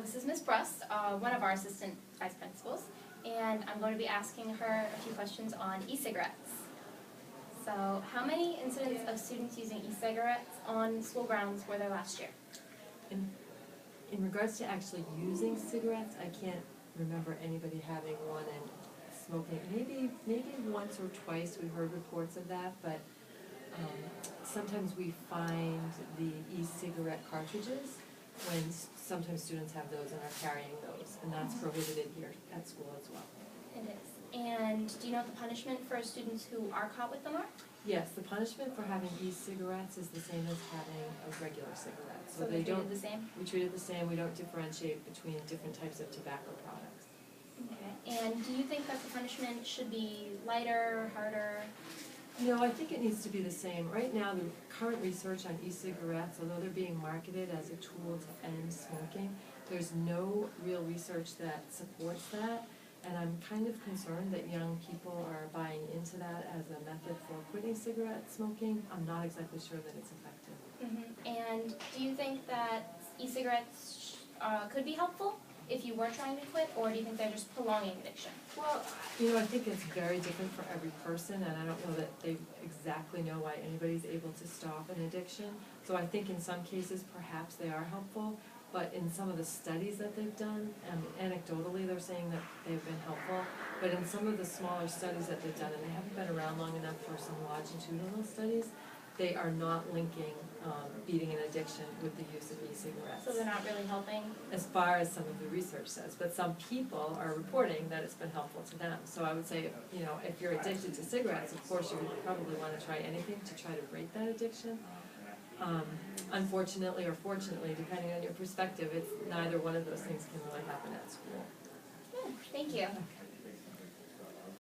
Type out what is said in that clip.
this is Ms. Brust, one of our assistant vice principals, and I'm going to be asking her a few questions on e-cigarettes. So, how many incidents of students using e-cigarettes on school grounds were there last year? In regards to actually using cigarettes, I can't remember anybody having one and smoking. Maybe once or twice we heard reports of that, but sometimes we find the e-cigarette cartridges when sometimes students have those and are carrying those, and that's prohibited here at school as well. It is. And do you know what the punishment for students who are caught with them are? Yes, the punishment for having e-cigarettes is the same as having a regular cigarette. So they treated the same? We treat it the same. We don't differentiate between different types of tobacco products. Okay. And do you think that the punishment should be lighter, harder? No, I think it needs to be the same. Right now, the current research on e-cigarettes, although they're being marketed as a tool to end smoking, there's no real research that supports that. And I'm kind of concerned that young people are buying into that as a method for quitting cigarette smoking. I'm not exactly sure that it's effective. And do you think that e-cigarettes could be helpful if you were trying to quit, or do you think they're just prolonging addiction? Well, I think it's very different for every person, and I don't know that they exactly know why anybody's able to stop an addiction. So I think in some cases, perhaps they are helpful, but in some of the studies that they've done, anecdotally they're saying that they've been helpful, but in some of the smaller studies that they've done, and they haven't been around long enough for some longitudinal studies, they are not linking beating an addiction with the use of e-cigarettes. So they're not really helping? As far as some of the research says, but some people are reporting that it's been helpful to them. So I would say, if you're addicted to cigarettes, of course you would probably want to try anything to try to break that addiction. Unfortunately or fortunately, depending on your perspective, it's neither one of those things can really happen at school. Good, thank you.